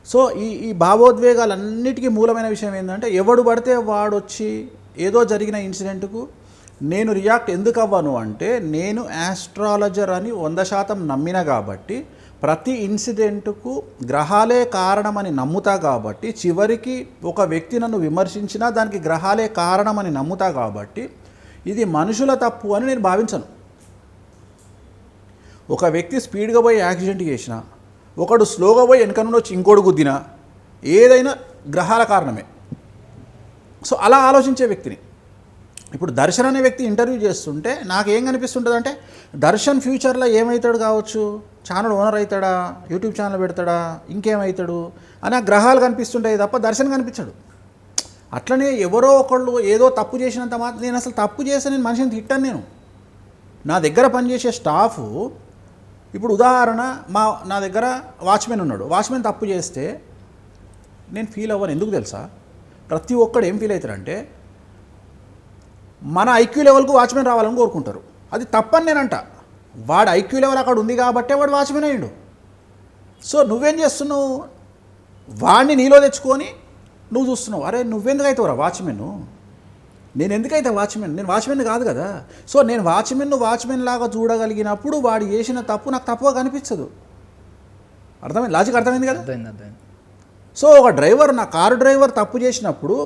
సో ఈ భావోద్వేగాలన్నిటికీ మూలమైన విషయం ఏంటంటే, ఎవడు పడితే వాడు వచ్చి ఏదో జరిగిన ఇన్సిడెంట్కు నేను రియాక్ట్ ఎందుకు అవ్వను అంటే, నేను ఆస్ట్రాలజర్ అని 100% నమ్మిన కాబట్టి, ప్రతి ఇన్సిడెంట్కు గ్రహాలే కారణమని నమ్ముతా కాబట్టి, చివరికి ఒక వ్యక్తి నన్ను విమర్శించినా దానికి గ్రహాలే కారణమని నమ్ముతా కాబట్టి, ఇది మనుషుల తప్పు అని నేను భావించను. ఒక వ్యక్తి స్పీడ్గా పోయి యాక్సిడెంట్ చేసినా, ఒకడు స్లోగా పోయి వెనక నుండి వచ్చి ఇంకోటి గుద్దినా, ఏదైనా గ్రహాల కారణమే. సో అలా ఆలోచించే వ్యక్తిని. ఇప్పుడు దర్శన్ అనే వ్యక్తి ఇంటర్వ్యూ చేస్తుంటే నాకేం కనిపిస్తుంటుంది అంటే, దర్శన్ ఫ్యూచర్లో ఏమవుతాడు కావచ్చు, ఛానల్ ఓనర్ అవుతాడా, యూట్యూబ్ ఛానల్ పెడతాడా, ఇంకేమవుతాడు అని ఆ గ్రహాలు కనిపిస్తుంటాయి తప్ప దర్శన్ కనిపించాడు. అట్లనే ఎవరో ఒకళ్ళు ఏదో తప్పు చేసినంత మాత్రం, నేను అసలు తప్పు చేస్తే నేను మనిషిని తిట్టాను. నేను నా దగ్గర పనిచేసే స్టాఫు, ఇప్పుడు ఉదాహరణ నా దగ్గర వాచ్మెన్ ఉన్నాడు, వాచ్మెన్ తప్పు చేస్తే నేను ఫీల్ అవ్వను. ఎందుకు తెలుసా? ప్రతి ఒక్కడు ఏం ఫీల్ అవుతారంటే, మన ఐక్యూ లెవెల్కు వాచ్మెన్ రావాలని కోరుకుంటారు. అది తప్పని నేనంట. వాడు ఐక్యూ లెవెల్ అక్కడ ఉంది కాబట్టే వాడు వాచ్మెన్ అయ్యాడు. సో నువ్వేం చేస్తున్నావు? వాడిని నీలో తెచ్చుకొని నువ్వు చూస్తున్నావు, అరే నువ్వెందుకు అవుతావురా వాచ్మెన్, నేను ఎందుకైతే వాచ్మెన్, నేను వాచ్మెన్ కాదు కదా. సో నేను వాచ్మెన్ లాగా చూడగలిగినప్పుడు వాడు చేసిన తప్పు నాకు తప్పుగా కనిపించదు. అర్థమైంది? లాజిక్ అర్థమైంది కదా. సో ఒక డ్రైవర్, నా కారు డ్రైవర్ తప్పు చేసినప్పుడు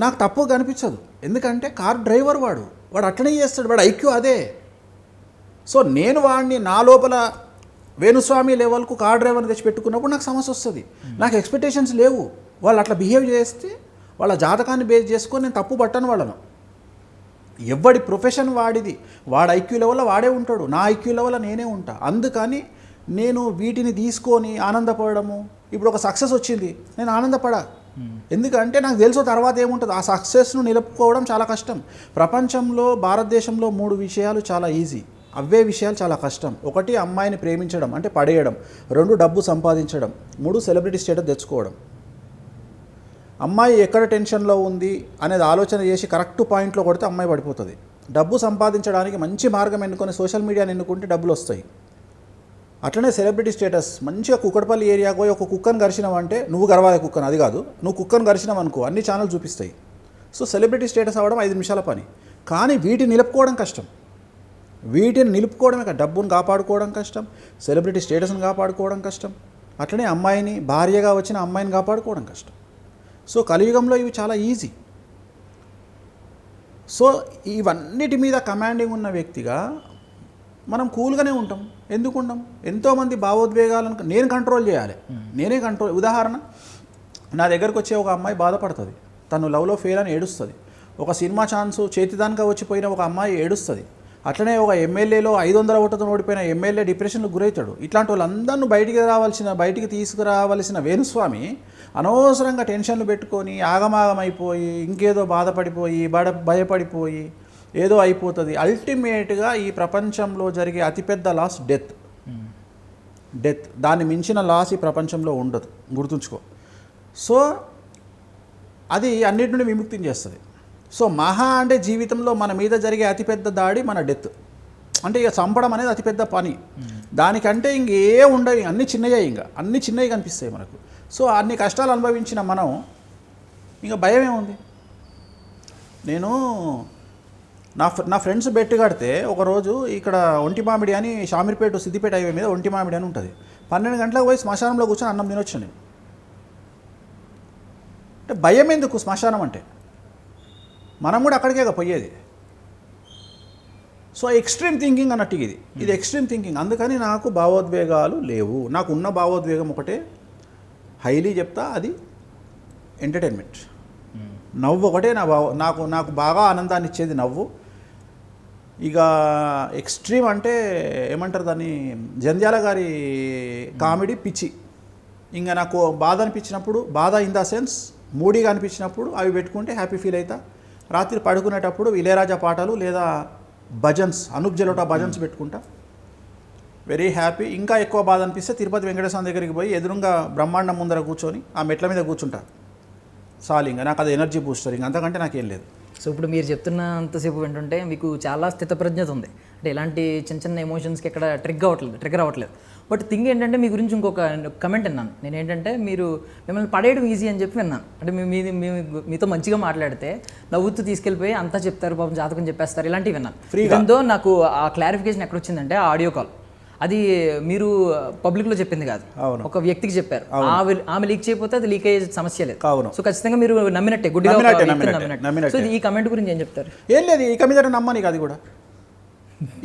నాకు తప్పు కనిపించదు, ఎందుకంటే కారు డ్రైవర్ వాడు అట్లనే చేస్తాడు, వాడు ఐక్యూ అదే. సో నేను వాడిని నా లోపల వేణుస్వామి లెవెల్కు కార్ డ్రైవర్ని తెచ్చి పెట్టుకున్నప్పుడు నాకు సమస్య వస్తుంది. నాకు ఎక్స్పెక్టేషన్స్ లేవు. వాళ్ళు అట్లా బిహేవ్ చేస్తే వాళ్ళ జాతకాన్ని బేస్ చేసుకొని నేను తప్పు పట్టను వాళ్ళను. ఎవడి ప్రొఫెషన్ వాడిది, వాడు ఐక్యూ లెవెల్లో వాడే ఉంటాడు, నా ఐక్యూ లెవెల్లో నేనే ఉంటా. అందుకని నేను వీటిని తీసుకొని ఆనందపడము. ఇప్పుడు ఒక సక్సెస్ వచ్చింది, నేను ఆనందపడా, ఎందుకంటే నాకు తెలుసు తర్వాత ఏముంటుంది. ఆ సక్సెస్ను నిలుపుకోవడం చాలా కష్టం. ప్రపంచంలో భారతదేశంలో 3 విషయాలు చాలా ఈజీ, అవే విషయాలు చాలా కష్టం. 1 అమ్మాయిని ప్రేమించడం అంటే పడేయడం, 2 డబ్బు సంపాదించడం, 3 సెలబ్రిటీ స్టేటస్ తెచ్చుకోవడం. అమ్మాయి ఎక్కడ టెన్షన్లో ఉంది అనేది ఆలోచన చేసి కరెక్ట్ పాయింట్లో కొడితే అమ్మాయి పడిపోతుంది. డబ్బు సంపాదించడానికి మంచి మార్గం ఎన్నుకొని సోషల్ మీడియాని ఎన్నుకుంటే డబ్బులు వస్తాయి. అట్లనే సెలబ్రిటీ స్టేటస్, మంచిగా కుక్కడపల్లి ఏరియాకు పోయి ఒక కుక్కను గరిచినావంటే, నువ్వు గర్వాలే కుక్కను అది కాదు, నువ్వు కుక్కను గరిచినావు అనుకో అన్ని ఛానల్ చూపిస్తాయి. సో సెలబ్రిటీ స్టేటస్ అవ్వడం 5 నిమిషాల పని. కానీ వీటిని నిలుపుకోవడం కష్టం. వీటిని నిలుపుకోవడమే కాదు, డబ్బును కాపాడుకోవడం కష్టం, సెలబ్రిటీ స్టేటస్ని కాపాడుకోవడం కష్టం, అట్లనే అమ్మాయిని, భార్యగా వచ్చిన అమ్మాయిని కాపాడుకోవడం కష్టం. సో కలియుగంలో ఇవి చాలా ఈజీ. సో ఇవన్నిటి మీద కమాండింగ్ ఉన్న వ్యక్తిగా మనం కూల్గానే ఉంటాం. ఎందుకు ఉండం? ఎంతోమంది భావోద్వేగాలను నేను కంట్రోల్ చేయాలి, నేనే కంట్రోల్. ఉదాహరణ, నా దగ్గరకు వచ్చే ఒక అమ్మాయి బాధపడుతుంది, తను లవ్లో ఫెయిల్ అని ఏడుస్తుంది. ఒక సినిమా ఛాన్స్ చేతిదానిగా వచ్చిపోయిన ఒక అమ్మాయి ఏడుస్తుంది. అట్లనే ఒక ఎమ్మెల్యేలో 500 ఓట్లతో ఓడిపోయిన ఎమ్మెల్యే డిప్రెషన్లో గురవుతాడు. ఇట్లాంటి వాళ్ళందరినీ బయటికి తీసుకురావాల్సిన వేణుస్వామి అనవసరంగా టెన్షన్లు పెట్టుకొని ఆగమాగమైపోయి ఇంకేదో బాధపడిపోయి భయపడిపోయి ఏదో అయిపోతుంది. అల్టిమేట్గా ఈ ప్రపంచంలో జరిగే అతిపెద్ద లాస్ డెత్. దాన్ని మించిన లాస్ ఈ ప్రపంచంలో ఉండదు, గుర్తుంచుకో. సో అది అన్నిటి నుండి విముక్తిని చేస్తుంది. సో మహా అంటే జీవితంలో మన మీద జరిగే అతిపెద్ద దాడి మన డెత్. అంటే ఇక చంపడం అనేది అతిపెద్ద పని. దానికంటే ఇంకే ఉండవు, అన్నీ చిన్నవి కనిపిస్తాయి మనకు. సో అన్ని కష్టాలు అనుభవించిన మనం ఇంకా భయం ఏముంది? నేను నా ఫ్రెండ్స్ బెట్టు కడితే ఒకరోజు ఇక్కడ ఒంటిమామిడి అని, షామీర్పేట సిద్దిపేట హైవే మీద ఒంటిమామిడి అని ఉంటుంది, 12 గంటలకు పోయి శ్మశానంలో కూర్చొని అన్నం తినొచ్చు నేను. అంటే భయం ఎందుకు? శ్మశానం అంటే మనం కూడా అక్కడికే పోయేది. సో ఎక్స్ట్రీమ్ థింకింగ్ అన్నట్టు ఇది ఎక్స్ట్రీమ్ థింకింగ్. అందుకని నాకు భావోద్వేగాలు లేవు. నాకు ఉన్న భావోద్వేగం ఒకటే, హైలీ చెప్తా, అది ఎంటర్టైన్మెంట్. నవ్వు ఒకటే నాకు బాగా ఆనందాన్ని ఇచ్చేది నవ్వు. ఇక ఎక్స్ట్రీమ్ అంటే ఏమంటారు దాన్ని, జంధ్యాల గారి కామెడీ పిచ్చి. ఇంకా నాకు బాధ అనిపించినప్పుడు, బాధ ఇన్ ద సెన్స్ మూడీగా అనిపించినప్పుడు అవి పెట్టుకుంటే హ్యాపీ ఫీల్ అవుతా. రాత్రి పడుకునేటప్పుడు ఇళయరాజా పాటలు లేదా భజన్స్, అనూప్ జలోటా భజన్స్ పెట్టుకుంటా, వెరీ హ్యాపీ. ఇంకా ఎక్కువ బాధ అనిపిస్తే తిరుపతి వెంకటేశ్వర దగ్గరికి పోయి ఎదురుగా బ్రహ్మాండం ముందర కూర్చొని ఆ మెట్ల మీద కూర్చుంటా. చాలు, ఇంకా నాకు అది ఎనర్జీ బూస్టర్, ఇంక అంతకంటే నాకేం లేదు. సో ఇప్పుడు మీరు చెప్తున్నంతసేపు వింటుంటే మీకు చాలా స్థితప్రజ్ఞత ఉంది. అంటే ఇలాంటి చిన్న చిన్న ఎమోషన్స్కి ఎక్కడ ట్రిగ్గర్ అవ్వట్లేదు. బట్ థింగ్ ఏంటంటే మీ గురించి ఇంకొక కమెంట్ విన్నాను నేను. ఏంటంటే మిమ్మల్ని పడేయడం ఈజీ అని చెప్పి విన్నాను. అంటే మీతో మంచిగా మాట్లాడితే నవ్వుతూ తీసుకెళ్ళిపోయి అంతా చెప్తారు, పాపం జాతకం చెప్పేస్తారు, ఇలాంటివి విన్నాను. ఫ్రీగా నాకు ఆ క్లారిఫికేషన్ ఎక్కడ వచ్చిందంటే ఆ ఆడియో కాల్ అది మీరు పబ్లిక్లో చెప్పింది కాదు, ఒక వ్యక్తికి చెప్పారు. ఆమె లీక్ చేయకపోతే అది లీక్ అయ్యే సమస్య లేదు. సో ఖచ్చితంగా మీరు నమ్మినట్టే, గుడ్డిగా నమ్మినట్టే. సో ఈ కమెంట్ గురించి ఏం చెప్తారు? ఏం లేదు, ఇక మీదట నమ్మని అది కూడా.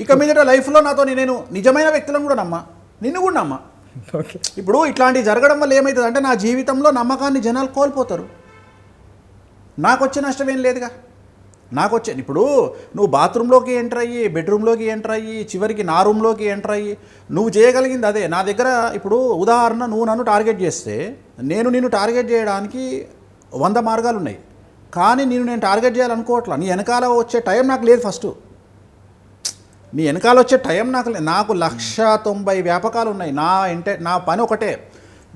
ఇక మీదట లైఫ్లో నాతో నేను నిజమైన వ్యక్తులను కూడా నమ్మా, నిన్ను కూడా నమ్మా. ఓకే. ఇప్పుడు ఇట్లాంటివి జరగడం వల్ల ఏమవుతుంది అంటే నా జీవితంలో నమ్మకాన్ని జనాలు కోల్పోతారు. నాకు వచ్చే నష్టం ఏం లేదుగా. ఇప్పుడు నువ్వు బాత్రూంలోకి ఎంటర్ అయ్యి, బెడ్రూమ్లోకి ఎంటర్ అయ్యి, చివరికి నా రూమ్లోకి ఎంటర్ అయ్యి నువ్వు చేయగలిగింది అదే. నా దగ్గర ఇప్పుడు ఉదాహరణ, నువ్వు నన్ను టార్గెట్ చేస్తే నిన్ను టార్గెట్ చేయడానికి 100 మార్గాలు ఉన్నాయి. కానీ నేను టార్గెట్ చేయాలనుకోవట్లా. నీ వెనకాల వచ్చే టైం నాకు లేదు. ఫస్ట్ నీ వెనకాల వచ్చే టైం నాకు 190 వ్యాపకాలు ఉన్నాయి. నా పని ఒకటే,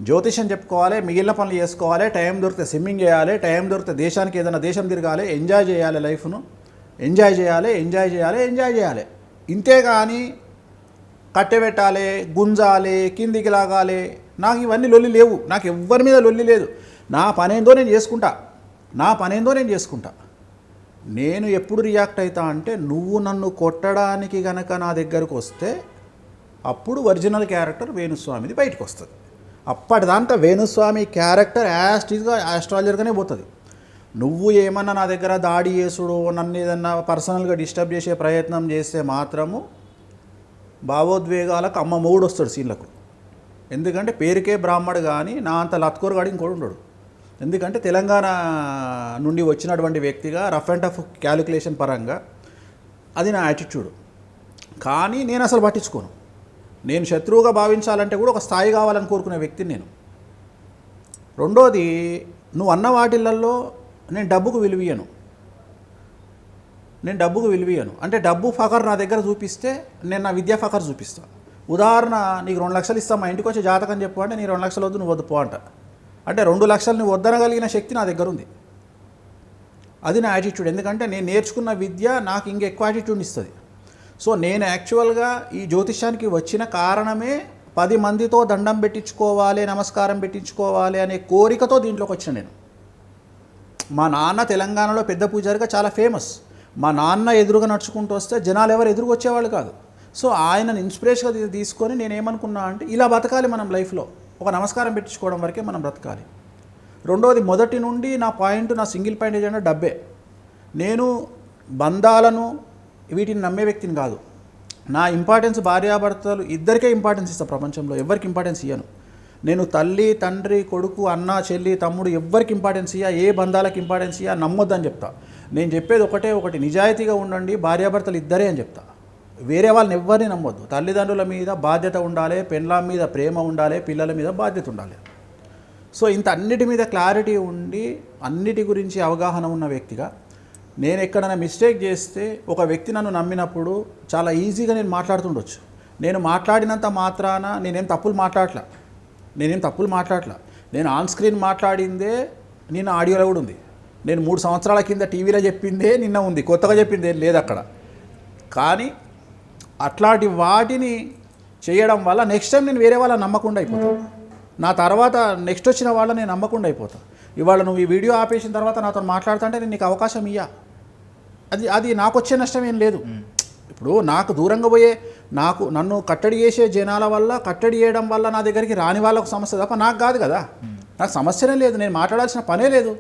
జ్యోతిషం చెప్పుకోవాలి, మిగిలిన పనులు చేసుకోవాలి, టైం దొరికితే స్విమ్మింగ్ చేయాలి, టైం దొరికితే దేశానికి ఏదైనా దేశం తిరగాలి, ఎంజాయ్ చేయాలి, లైఫ్ను ఎంజాయ్ చేయాలి. ఇంతేగాని కట్టెబెట్టాలి, గుంజాలి, కిందికి లాగాలి, నాకు ఇవన్నీ లొల్లి లేవు. నాకు ఎవ్వరి మీద లొల్లి లేదు. నా పనేందో నేను చేసుకుంటా. నేను ఎప్పుడు రియాక్ట్ అవుతా అంటే నువ్వు నన్ను కొట్టడానికి గనక నా దగ్గరకు వస్తే అప్పుడు ఒరిజినల్ క్యారెక్టర్ వేణుస్వామిది బయటకు వస్తుంది. అప్పటిదాకా వేణుస్వామి క్యారెక్టర్ యాస్టీజ్గా ఆస్ట్రాలజర్గానే పోతుంది. నువ్వు ఏమన్నా నా దగ్గర దాడి చేసుడు, నన్ను ఏదన్నా పర్సనల్గా డిస్టర్బ్ చేసే ప్రయత్నం చేస్తే మాత్రము భావోద్వేగాలకు అమ్మ మూడు వస్తాడు సీన్లకు. ఎందుకంటే పేరుకే బ్రాహ్మడు కానీ నా అంత లత్కోరుగాడు ఇంకోడు ఉండడు. ఎందుకంటే తెలంగాణ నుండి వచ్చినటువంటి వ్యక్తిగా రఫ్ అండ్ టఫ్ క్యాలిక్యులేషన్ పరంగా అది నా యాటిట్యూడ్. కానీ నేను అసలు పట్టించుకోను. నేను శత్రువుగా భావించాలంటే కూడా ఒక స్థాయి కావాలని కోరుకునే వ్యక్తిని నేను. రెండోది, నువ్వు అన్న వాటిల్లో నేను డబ్బుకు విలువయ్యను. అంటే డబ్బు ఫకర్ నా దగ్గర చూపిస్తే నేను నా విద్యా ఫకర్ చూపిస్తాను. ఉదాహరణ, నీకు 2 లక్షలు ఇస్తాం, మా ఇంటికి వచ్చి జాతకం చెప్పు అంటే నీ 2 లక్షలు వద్దు, నువ్వు వద్దు పో అంట. అంటే 2 లక్షలు నువ్వు వద్దనగలిగిన శక్తి నా దగ్గర ఉంది. అది నా యాటిట్యూడ్. ఎందుకంటే నేను నేర్చుకున్న విద్య నాకు ఇంకెక్కువ యాటిట్యూడ్ ఇస్తుంది. సో నేను యాక్చువల్గా ఈ జ్యోతిష్యానికి వచ్చిన కారణమే 10 మందితో దండం పెట్టించుకోవాలి, నమస్కారం పెట్టించుకోవాలి అనే కోరికతో దీంట్లోకి వచ్చిన నేను. మా నాన్న తెలంగాణలో పెద్ద పూజారిగా చాలా ఫేమస్. మా నాన్న ఎదురుగా నడుచుకుంటూ వస్తే జనాలు ఎవరు ఎదురుగా వచ్చేవాళ్ళు కాదు. సో ఆయనను ఇన్స్పిరేషన్గా తీసుకొని నేనేమనుకున్నా అంటే ఇలా బతకాలి మనం లైఫ్లో, ఒక నమస్కారం పెట్టించుకోవడం వరకే మనం బ్రతకాలి. రెండోది, మొదటి నుండి నా సింగిల్ పాయింట్ ఏంటంటే డబ్బే. నేను బంధాలను వీటిని నమ్మే వ్యక్తిని కాదు. నా ఇంపార్టెన్స్ భార్యాభర్తలు ఇద్దరికే ఇంపార్టెన్స్ ఇస్తాను. ప్రపంచంలో ఎవరికి ఇంపార్టెన్స్ ఇయ్యను. నేను తల్లి, తండ్రి, కొడుకు, అన్న, చెల్లి, తమ్ముడు ఎవరికి ఇంపార్టెన్స్ ఇయ్యా, ఏ బంధాలకు ఇంపార్టెన్స్ ఇయ్యా, నమ్మొద్దని చెప్తా. నేను చెప్పేది ఒకటి, నిజాయితీగా ఉండండి, భార్యాభర్తలు ఇద్దరే అని చెప్తా. వేరే వాళ్ళని ఎవరిని నమ్మొద్దు. తల్లిదండ్రుల మీద బాధ్యత ఉండాలి, పెళ్ళాం మీద ప్రేమ ఉండాలి, పిల్లల మీద బాధ్యత ఉండాలి. సో ఇంత అన్నిటి మీద క్లారిటీ ఉండి అన్నిటి గురించి అవగాహన ఉన్న వ్యక్తిగా నేను ఎక్కడైనా మిస్టేక్ చేస్తే ఒక వ్యక్తి నన్ను నమ్మినప్పుడు చాలా ఈజీగా నేను మాట్లాడుతుండొచ్చు. నేను మాట్లాడినంత మాత్రాన నేనేం తప్పులు మాట్లాడట్లా. నేను ఆన్ స్క్రీన్ మాట్లాడిందే నిన్న ఆడియోలో కూడా ఉంది. నేను 3 సంవత్సరాల కింద టీవీలో చెప్పిందే నిన్న ఉంది, కొత్తగా చెప్పిందే లేదు అక్కడ. కానీ అట్లాంటి వాటిని చేయడం వల్ల నెక్స్ట్ టైం నేను వేరే వాళ్ళని నమ్మకుండా అయిపోతాను. నా తర్వాత నెక్స్ట్ వచ్చిన వాళ్ళని నేను నమ్మకుండా అయిపోతాను. ఇవాళ నువ్వు ఈ వీడియో ఆపేసిన తర్వాత నాతో మాట్లాడుతుంటే నేను నీకు అవకాశం ఇయ్యా. అది నాకు వచ్చే నష్టం ఏం లేదు. ఇప్పుడు నాకు దూరంగా పోయే నన్ను కట్టడి చేసే జనాల వల్ల, కట్టడి చేయడం వల్ల నా దగ్గరికి రాని వాళ్ళకు సమస్య తప్ప నాకు కాదు కదా. నాకు సమస్యనే లేదు, నేను మాట్లాడాల్సిన పనే లేదు.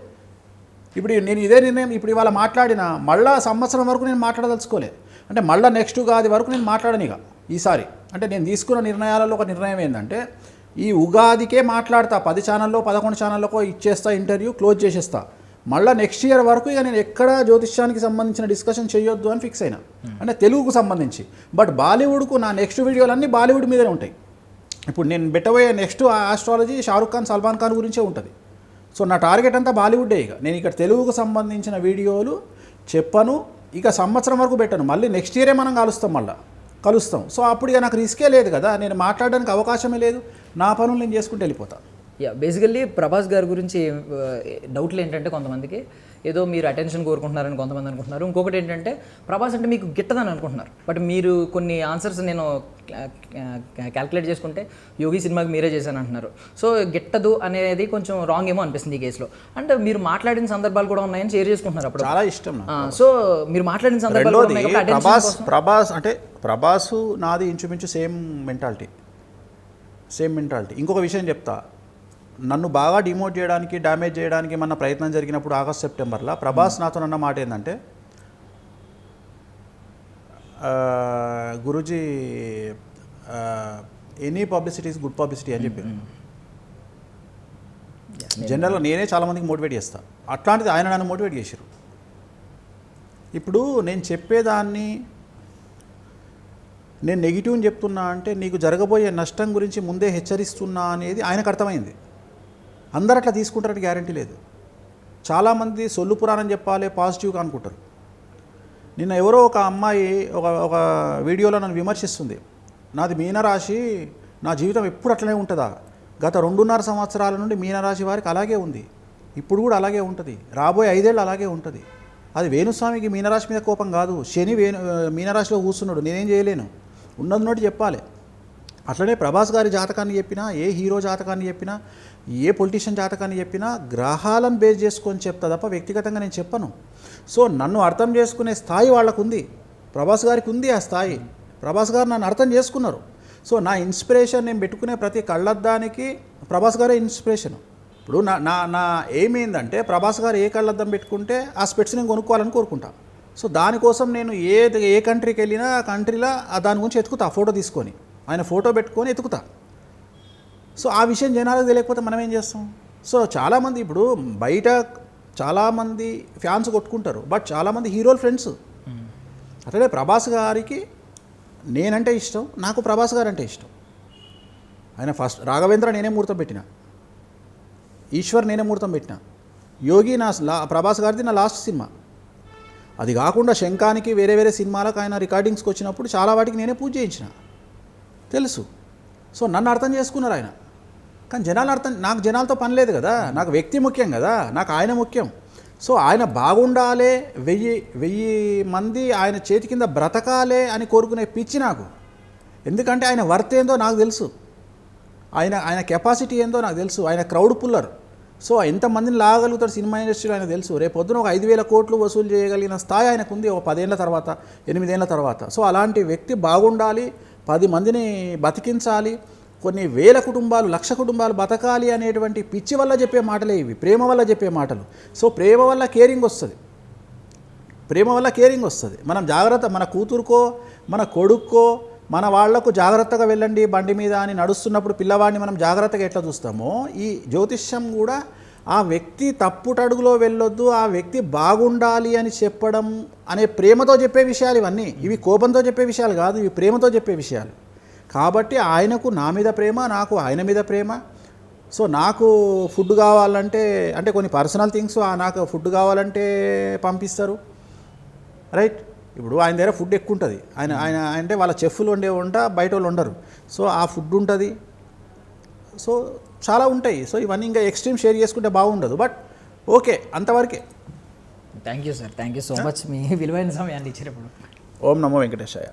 ఇప్పుడు నేను ఇదే నిర్ణయం ఇప్పుడు ఇవాళ మాట్లాడినా మళ్ళా సంవత్సరం వరకు నేను మాట్లాడదలుచుకోలేదు. అంటే మళ్ళీ నెక్స్ట్ ఉగాది వరకు నేను మాట్లాడనిగా ఈసారి. అంటే నేను తీసుకున్న నిర్ణయాలలో ఒక నిర్ణయం ఏంటంటే ఈ ఉగాదికే మాట్లాడతా. 10 ఛానల్లో 11 ఛానళ్ళకో ఇచ్చేస్తా, ఇంటర్వ్యూ క్లోజ్ చేసేస్తా. మళ్ళీ నెక్స్ట్ ఇయర్ వరకు ఇక నేను ఎక్కడ జ్యోతిష్యానికి సంబంధించిన డిస్కషన్ చేయొద్దు అని ఫిక్స్ అయినా. అంటే తెలుగుకు సంబంధించి. బట్ బాలీవుడ్కు నా నెక్స్ట్ వీడియోలన్నీ బాలీవుడ్ మీదనే ఉంటాయి. ఇప్పుడు నేను పెట్టబోయే నెక్స్ట్ ఆస్ట్రాలజీ షారుఖ్ ఖాన్, సల్మాన్ ఖాన్ గురించే ఉంటుంది. సో నా టార్గెట్ అంతా బాలీవుడ్డే. ఇక నేను ఇక్కడ తెలుగుకు సంబంధించిన వీడియోలు చెప్పను, ఇక సంవత్సరం వరకు పెట్టను. మళ్ళీ నెక్స్ట్ ఇయరే మనం కలుస్తాం. సో అప్పుడు ఇక నాకు రిస్కే లేదు కదా, నేను మాట్లాడడానికి అవకాశమే లేదు. నా పనులు నేను చేసుకుంటూ వెళ్ళిపోతాను. యా బేసికల్లీ ప్రభాస్ గారి గురించి డౌట్లు ఏంటంటే కొంతమందికి ఏదో మీరు అటెన్షన్ కోరుకుంటున్నారని కొంతమంది అనుకుంటున్నారు. ఇంకొకటి ఏంటంటే ప్రభాస్ అంటే మీకు గిట్టదని అనుకుంటున్నారు. బట్ మీరు కొన్ని ఆన్సర్స్ నేను క్యాల్కులేట్ చేసుకుంటే యోగి సినిమాకి మీరే చేశాను అంటున్నారు. సో గిట్టదు అనేది కొంచెం రాంగ్ ఏమో అనిపిస్తుంది ఈ కేసులో. అంటే మీరు మాట్లాడిన సందర్భాలు కూడా ఉన్నాయని షేర్ చేసుకుంటున్నారు అప్పుడు. చాలా ఇష్టం నాకు. సో మీరు మాట్లాడిన సందర్భాలు కూడా ఉన్నాయి కాబట్టి ప్రభాస్ అంటే ప్రభాసు నాది ఇంచుమించు సేమ్ మెంటాలిటీ. ఇంకొక విషయం చెప్తా, నన్ను బాగా డిమోట్ చేయడానికి డ్యామేజ్ చేయడానికి మన ప్రయత్నం జరిగినప్పుడు ఆగస్ట్ సెప్టెంబర్లో ప్రభాస్ నాతో అన్న మాట ఏంటంటే, Guruji any publicity is good publicity అని చెప్పారు. జనరల్గా నేనే చాలామందికి మోటివేట్ చేస్తాను, అట్లాంటిది ఆయన నన్ను మోటివేట్ చేశారు. ఇప్పుడు నేను చెప్పేదాన్ని నేను నెగిటివ్ని చెప్తున్నా అంటే నీకు జరగబోయే నష్టం గురించి ముందే హెచ్చరిస్తున్నా అనేది ఆయనకు అర్థమైంది. అందరు అట్లా తీసుకుంటారని గ్యారంటీ లేదు. చాలామంది సొల్లు పురాణం చెప్పాలి పాజిటివ్గా అనుకుంటారు. నిన్న ఎవరో ఒక అమ్మాయి ఒక వీడియోలో నన్ను విమర్శిస్తుంది, నాది మీనరాశి, నా జీవితం ఎప్పుడు అట్లనే ఉంటుందా? గత 2.5 సంవత్సరాల నుండి మీనరాశి వారికి అలాగే ఉంది, ఇప్పుడు కూడా అలాగే ఉంటుంది, రాబోయే 5 ఏళ్ళు అలాగే ఉంటుంది. అది వేణుస్వామికి మీనరాశి మీద కోపం కాదు, శని మీనరాశిలో కూర్చున్నాడు, నేనేం చేయలేను, ఉన్నది నోటి చెప్పాలి. అట్లనే ప్రభాస్ గారి జాతకాన్ని చెప్పినా, ఏ హీరో జాతకాన్ని చెప్పినా, ఏ పొలిటీషియన్ జాతకాన్ని చెప్పినా గ్రహాలను బేస్ చేసుకొని చెప్తా తప్ప వ్యక్తిగతంగా నేను చెప్పను. సో నన్ను అర్థం చేసుకునే స్థాయి వాళ్ళకు ఉంది, ప్రభాస్ గారికి ఉంది ఆ స్థాయి. ప్రభాస్ గారు నన్ను అర్థం చేసుకున్నారు. సో నా ఇన్స్పిరేషన్, నేను పెట్టుకునే ప్రతి కళ్ళద్దానికి ప్రభాస్ గారే ఇన్స్పిరేషన్. ఇప్పుడు నా ఎయిమ్ ఏంటంటే ప్రభాస్ గారు ఏ కళ్ళద్దం పెట్టుకుంటే ఆ స్పెట్స్ నేను కొనుక్కోవాలని కోరుకుంటా. సో దానికోసం నేను ఏ కంట్రీకి వెళ్ళినా ఆ కంట్రీలో దాని గురించి ఎతుకుతా, ఫోటో తీసుకొని ఆయన ఫోటో పెట్టుకొని ఎతుకుతా. సో ఆ విషయం జనాలకు తెలియకపోతే మనం ఏం చేస్తాం? సో చాలామంది ఇప్పుడు బయట చాలామంది ఫ్యాన్స్ కొట్టుకుంటారు, బట్ చాలామంది హీరోల ఫ్రెండ్స్. అట్లనే ప్రభాస్ గారికి నేనంటే ఇష్టం, నాకు ప్రభాస్ గారు అంటే ఇష్టం. ఆయన ఫస్ట్ రాఘవేంద్ర నేనే ముహూర్తం పెట్టిన, ఈశ్వర్ నేనే ముహూర్తం పెట్టిన, యోగి ప్రభాస్ గారిది నా లాస్ట్ సినిమా. అది కాకుండా శంఖానికి వేరే వేరే సినిమాలకు ఆయన రికార్డింగ్స్కి వచ్చినప్పుడు చాలా వాటికి నేనే పూజ చేయించిన, తెలుసు. సో నన్ను అర్థం చేసుకున్నారు ఆయన. కానీ నాకు జనాలతో పని లేదు కదా, నాకు వ్యక్తి ముఖ్యం కదా, నాకు ఆయన ముఖ్యం. సో ఆయన బాగుండాలి, 1000 మంది ఆయన చేతి కింద బ్రతకాలే అని కోరుకునే పిచ్చి నాకు. ఎందుకంటే ఆయన వర్త్ ఏందో నాకు తెలుసు, ఆయన కెపాసిటీ ఏందో నాకు తెలుసు, ఆయన క్రౌడ్ పుల్లర్. సో ఎంతమందిని లాగలుగుతాడు సినిమా ఇండస్ట్రీలో ఆయన తెలుసు. రేపు పొద్దున ఒక 5,000 కోట్లు వసూలు చేయగలిగిన స్థాయి ఆయనకు ఉంది ఒక 10 ఏళ్ళ తర్వాత, 8 ఏళ్ళ తర్వాత. సో అలాంటి వ్యక్తి బాగుండాలి, 10 మందిని బతికించాలి, కొన్ని వేల కుటుంబాలు, 1,00,000 కుటుంబాలు బతకాలి అనేటువంటి పిచ్చి వల్ల చెప్పే మాటలే ఇవి, ప్రేమ వల్ల చెప్పే మాటలు. సో ప్రేమ వల్ల కేరింగ్ వస్తుంది. మనం జాగ్రత్త, మన కూతురుకో మన కొడుక్కో మన వాళ్లకు జాగ్రత్తగా వెళ్ళండి బండి మీద అని నడుస్తున్నప్పుడు పిల్లవాడిని మనం జాగ్రత్తగా ఎట్లా చూస్తామో, ఈ జ్యోతిష్యం కూడా ఆ వ్యక్తి తప్పుటడుగులో వెళ్ళొద్దు, ఆ వ్యక్తి బాగుండాలి అని చెప్పడం అనే ప్రేమతో చెప్పే విషయాలు ఇవన్నీ. ఇవి కోపంతో చెప్పే విషయాలు కాదు, ఇవి ప్రేమతో చెప్పే విషయాలు. కాబట్టి ఆయనకు నా మీద ప్రేమ, నాకు ఆయన మీద ప్రేమ. సో నాకు ఫుడ్ కావాలంటే, అంటే కొన్ని పర్సనల్ థింగ్స్, నాకు ఫుడ్ కావాలంటే పంపిస్తారు, రైట్. ఇప్పుడు ఆయన దగ్గర ఫుడ్ ఎక్కువ ఉంటుంది, ఆయన అంటే వాళ్ళ చెఫ్లు వంట బయట వాళ్ళు ఉండరు. సో ఆ ఫుడ్ ఉంటుంది, సో చాలా ఉంటాయి. సో ఇవన్నీ ఇంకా ఎక్స్ట్రీమ్ షేర్ చేసుకుంటే బాగుండదు, బట్ ఓకే అంతవరకే. Thank you sir, thank you so much మీ విలువైన సమయాన్ని ఇచ్చినప్పుడు. ఓం నమో వెంకటేశాయ.